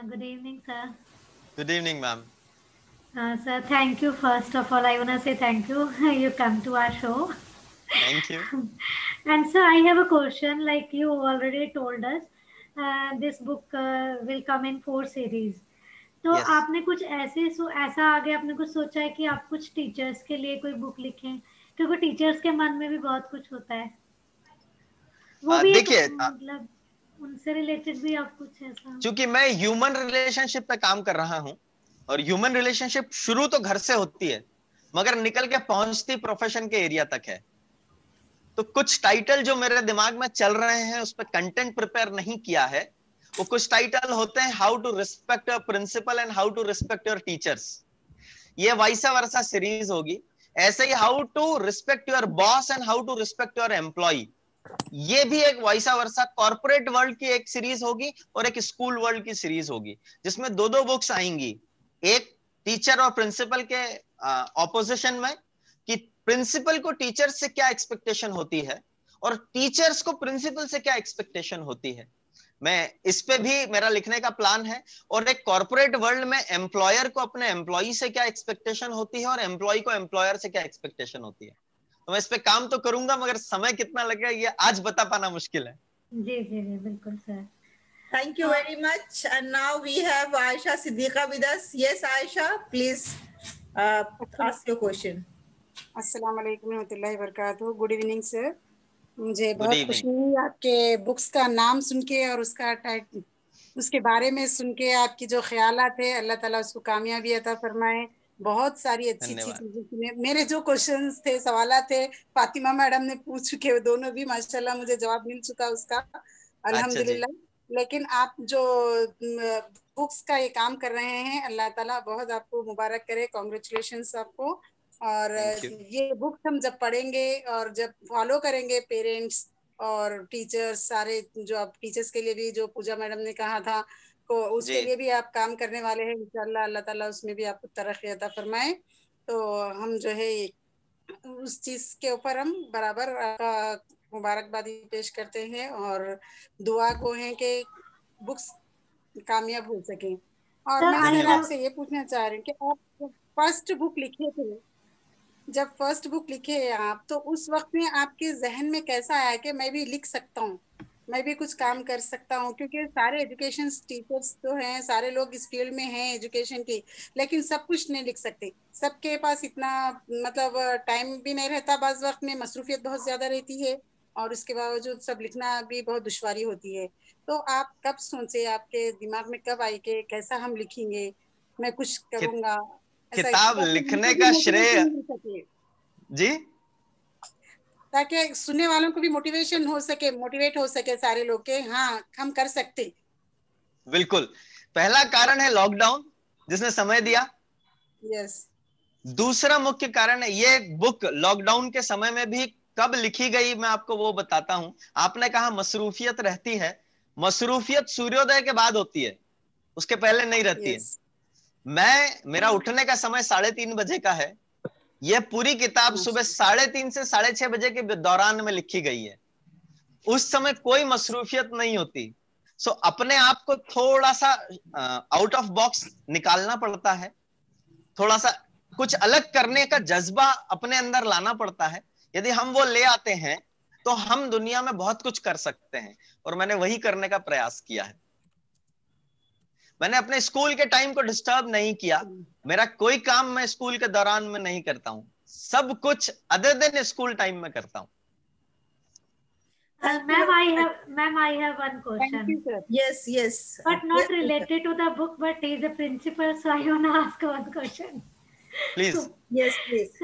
Good evening, sir. Good evening, ma'am. Sir, thank you. First of all, I want to say thank you. You come to our show. Thank you. And sir, I have a question. Like you already told us, this book will come in 4 series. तो Yes. आपने कुछ ऐसा आगे आपने कुछ सोचा है कि आप कुछ टीचर्स के लिए कोई बुक लिखें, क्योंकि टीचर्स के मन में भी बहुत कुछ होता है, वो भी एक देखिए, मतलब उनसे रिलेटेड भी आप कुछ ऐसा। चूंकि मैं ह्यूमन रिलेशनशिप पे काम कर रहा हूं और ह्यूमन रिलेशनशिप शुरू तो घर से होती है मगर निकल के पहुंचती प्रोफेशन के एरिया तक है। तो कुछ टाइटल जो मेरे दिमाग में चल रहे हैं उस पर कंटेंट प्रिपेयर नहीं किया है। वो कुछ टाइटल होते हैं how to respect your principal and how to respect your teachers. ये वाइसा वर्सा सीरीज होगी। ऐसे ही how to respect your boss and how to respect your employ, ये भी एक वाइसा वर्सा कॉर्पोरेट वर्ल्ड की एक सीरीज होगी और एक स्कूल वर्ल्ड की सीरीज होगी, जिसमें दो दो बुक्स आएंगी। एक टीचर और प्रिंसिपल के ऑपोजिशन में कि प्रिंसिपल को टीचर से क्या एक्सपेक्टेशन होती है और टीचर्स को प्रिंसिपल से क्या एक्सपेक्टेशन होती है। मैं इस पे भी मेरा लिखने का प्लान है। और एक कॉर्पोरेट वर्ल्ड में एम्प्लॉयर को अपने एम्प्लॉय से क्या एक्सपेक्टेशन होती है और एम्प्लॉय को एम्प्लॉयर से क्या एक्सपेक्टेशन होती है। तो मैं इस पे काम तो करूंगा मगर समय कितना लगेगा ये आज बता पाना मुश्किल है। जी जी जी बिल्कुल sir. Thank you very much. And now we have Aisha Siddiqa with us. Yes, Aisha, please ask your question. अस्सलाम वालेकुम रहमतुल्लाहि व बरकातहू। Good evening sir. मुझे Good बहुत evening. खुशी हुई आपके बुक्स का नाम सुन के और उसका टाइटल उसके बारे में सुन के। आपकी जो ख्यालात है अल्लाह ताला उसको कामयाबी अता फरमाए। बहुत सारी अच्छी अच्छी धन्यवाद। चीजें सुने। मेरे जो क्वेश्चंस थे सवालात थे फातिमा मैडम ने पूछ चुके, वो दोनों भी माशाल्लाह मुझे जवाब मिल चुका उसका अच्छा जी। अल्हम्दुलिल्लाह। लेकिन आप जो बुक्स का ये काम कर रहे हैं अल्लाह ताला बहुत आपको मुबारक करे, कॉन्ग्रेचुलेशंस आपको। और थैंक यू। ये बुक हम जब पढ़ेंगे और जब फॉलो करेंगे पेरेंट्स और टीचर्स सारे, जो आप टीचर्स के लिए भी जो पूजा मैडम ने कहा था को उसके जी लिए भी आप काम करने वाले हैं इंशाल्लाह, अल्लाह ताला उसमें भी आपको तरक्की अता फरमाए। तो हम जो है उस चीज के ऊपर हम बराबर आपका मुबारकबादी पेश करते हैं और दुआ को है कि बुक्स कामयाब हो सके। और सर मैं आई सर धन्यवाद। आपसे ये पूछना चाह रही हूँ कि आप फर्स्ट बुक लिखे थे, जब फर्स्ट बुक लिखे आप, तो उस वक्त में आपके जहन में कैसा आया कि मैं भी लिख सकता हूँ, मैं भी कुछ काम कर सकता हूँ? क्योंकि सारे एजुकेशन टीचर्स तो हैं, सारे लोग इस फील्ड में हैं एजुकेशन की, लेकिन सब कुछ नहीं लिख सकते। सबके पास इतना मतलब टाइम भी नहीं रहता, बाज वक्त में मसरूफियत बहुत ज्यादा रहती है और उसके बावजूद सब लिखना भी बहुत दुश्वारी होती है। तो आप कब सोचे, आपके दिमाग में कब आई कि कैसा हम लिखेंगे, मैं कुछ कि, करूंगा ऐसा, किताब ताकि लिखने उनको भी का श्रेय मोटिवेशन मिल सके, जी ताकि सुनने वालों को भी मोटिवेशन हो सके, मोटिवेट हो सके सारे लोग के हाँ हम कर सकते। बिल्कुल। पहला कारण है लॉकडाउन जिसने समय दिया। यस। दूसरा मुख्य कारण है ये बुक लॉकडाउन के समय में भी कब लिखी गई मैं आपको वो बताता हूं। आपने कहा मसरूफियत रहती है, मसरूफियत सूर्योदय के बाद होती है, उसके पहले नहीं रहती है। यस। मेरा उठने का समय 3:30 बजे का है। यह पूरी किताब सुबह 3:30 से 6:30 बजे के दौरान में लिखी गई है। उस समय कोई मसरूफियत नहीं होती। सो अपने आप को थोड़ा सा आउट ऑफ बॉक्स निकालना पड़ता है, थोड़ा सा कुछ अलग करने का जज्बा अपने अंदर लाना पड़ता है। यदि हम वो ले आते हैं तो हम दुनिया में बहुत कुछ कर सकते हैं और मैंने वही करने का प्रयास किया है। मैंने अपने स्कूल के टाइम को डिस्टर्ब नहीं किया। मेरा कोई काम मैं स्कूल के दौरान में नहीं करता हूं, सब कुछ अदर देन स्कूल टाइम में करता हूं। Ma'am, I have one thank question, you sir. Yes, yes. but not Yes, related to the book, but he is a principal, so I want to ask one question. Please. yes, please.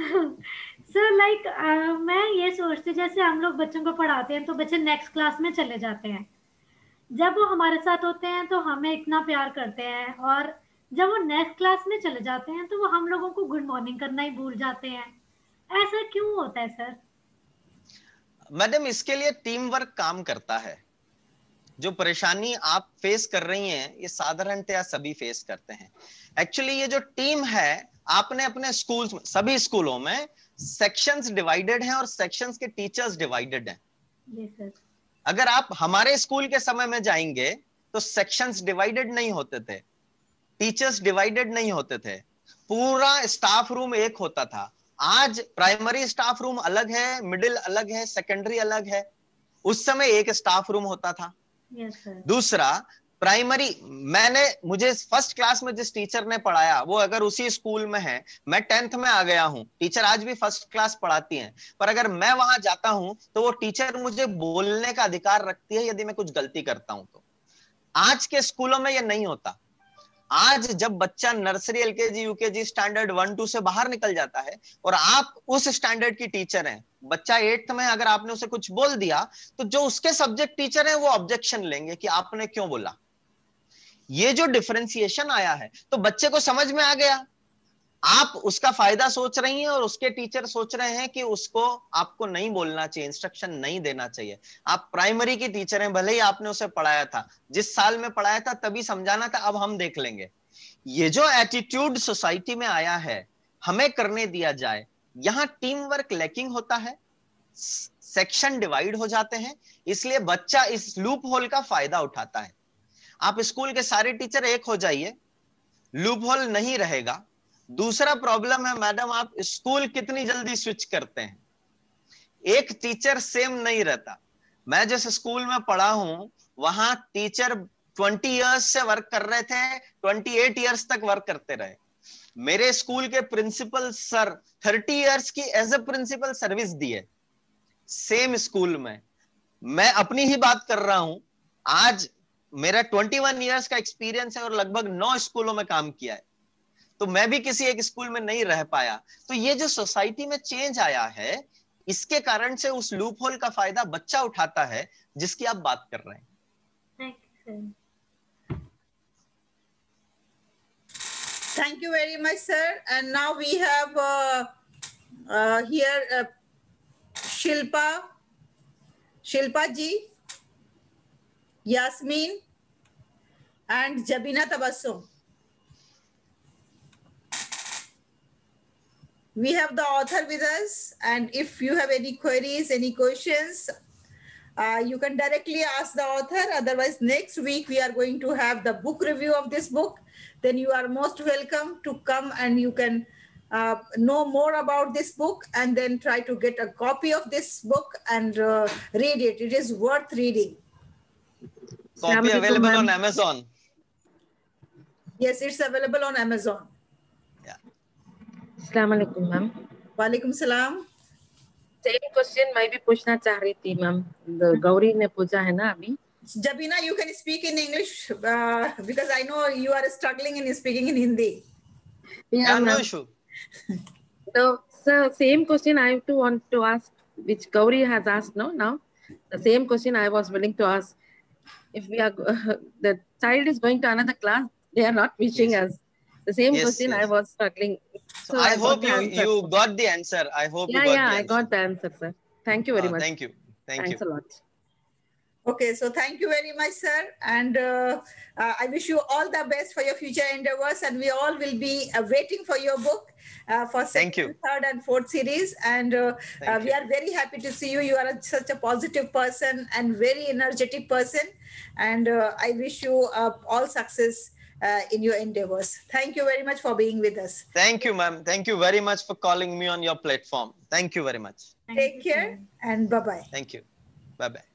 Sir like मैं ये सोचती, जैसे हम लोग बच्चों को पढ़ाते हैं तो बच्चे नेक्स्ट क्लास में चले जाते हैं, जब वो हमारे साथ होते हैं तो हमें इतना प्यार करते हैं, और जब वो नेक्स्ट क्लास में चले जाते हैं तो वो हम लोगों को गुड मॉर्निंग करना ही भूल जाते हैं। ऐसा क्यों होता है सर? मैडम इसके लिए टीम वर्क काम करता है। जो परेशानी आप फेस कर रही हैं ये साधारणतया सभी फेस करते हैं। एक्चुअली ये जो टीम है, आपने अपने स्कूल्स में, सभी स्कूलों में सेक्शंस डिवाइडेड हैं और सेक्शंस के टीचर्स डिवाइडेड हैं। जी सर। अगर आप हमारे स्कूल के समय में जाएंगे तो सेक्शंस डिवाइडेड नहीं होते थे, टीचर्स डिवाइडेड नहीं होते थे, पूरा स्टाफ रूम एक होता था। आज प्राइमरी स्टाफ रूम अलग है, मिडिल अलग है, सेकेंडरी अलग है। उस समय एक स्टाफ रूम होता था। दूसरा, प्राइमरी मुझे फर्स्ट क्लास में जिस टीचर ने पढ़ाया वो अगर उसी स्कूल में है, मैं 10th में आ गया हूं, टीचर आज भी फर्स्ट क्लास पढ़ाती हैं, पर अगर मैं वहां जाता हूं तो वो टीचर मुझे बोलने का अधिकार रखती है यदि मैं कुछ गलती करता हूं तो। आज के स्कूलों में ये नहीं होता। आज जब बच्चा नर्सरी, एलकेजी, यूकेजी स्टैंडर्ड 1-2 से बाहर निकल जाता है और आप उस स्टैंडर्ड की टीचर हैं, बच्चा 8th में अगर आपने उसे कुछ बोल दिया तो जो उसके सब्जेक्ट टीचर हैं वो ऑब्जेक्शन लेंगे कि आपने क्यों बोला। ये जो डिफरेंशिएशन आया है तो बच्चे को समझ में आ गया, आप उसका फायदा सोच रही हैं और उसके टीचर सोच रहे हैं कि उसको आपको नहीं बोलना चाहिए, इंस्ट्रक्शन नहीं देना चाहिए। आप प्राइमरी की टीचर हैं, भले ही आपने उसे पढ़ाया था, जिस साल में पढ़ाया था तभी समझाना था, अब हम देख लेंगे। ये जो एटीट्यूड सोसाइटी में आया है, हमें करने दिया जाए, यहां टीम वर्क लैकिंग होता है, सेक्शन डिवाइड हो जाते हैं, इसलिए बच्चा इस लूप होल का फायदा उठाता है। आप स्कूल के सारे टीचर एक हो जाइए, लूप होल नहीं रहेगा। दूसरा प्रॉब्लम है मैडम, आप स्कूल कितनी जल्दी स्विच करते हैं, एक टीचर सेम नहीं रहता। मैं जिस स्कूल में पढ़ा हूं वहां टीचर 20 इयर्स से वर्क कर रहे थे, 28 इयर्स तक वर्क करते रहे। मेरे स्कूल के प्रिंसिपल सर 30 इयर्स की एज ए प्रिंसिपल सर्विस दी है सेम स्कूल में। मैं अपनी ही बात कर रहा हूं, आज मेरा 21 इयर्स का एक्सपीरियंस है और लगभग 9 स्कूलों में काम किया है, तो मैं भी किसी एक स्कूल में नहीं रह पाया। तो ये जो सोसाइटी में चेंज आया है, इसके कारण से उस लूप होल का फायदा बच्चा उठाता है जिसकी आप बात कर रहे हैं। Thank you very much, sir. And now we have here Shilpa ji, Yasmin, and Jabina Tabassum. We have the author with us, and if you have any queries, any questions, you can directly ask the author. Otherwise, next week we are going to have the book review of this book. Then you are most welcome to come and you can know more about this book and then try to get a copy of this book and read it. It is worth reading. Copy available on Amazon. Yes, it's available on Amazon. अस्सलाम वालेकुम ma'am. वालेकुम सलाम। Same question मैं भी पूछना चाह रही थी मैम, गौरी ने पूछा है ना अभी। Jabina, you can speak in English because I know you are struggling in speaking in Hindi. Yeah, no issue. So, same question I want to ask, which Gauri has asked. Now the same question I was willing to ask. If we are the child is going to another class, they are not wishing us. The same question I was struggling. So I hope you got the answer. I hope you got the answer. I got the answer, sir. Thank you very much. Thank you. Thanks a lot. Okay, so thank you very much, sir. And I wish you all the best for your future endeavors. And we all will be waiting for your book for second, third, and fourth series. And we are very happy to see you. You are such a positive person and very energetic person. And I wish you all success in your endeavors. Thank you very much for being with us. Thank you, ma'am. Thank you very much for calling me on your platform. Thank you very much. Take care and bye-bye. Thank you. Bye-bye.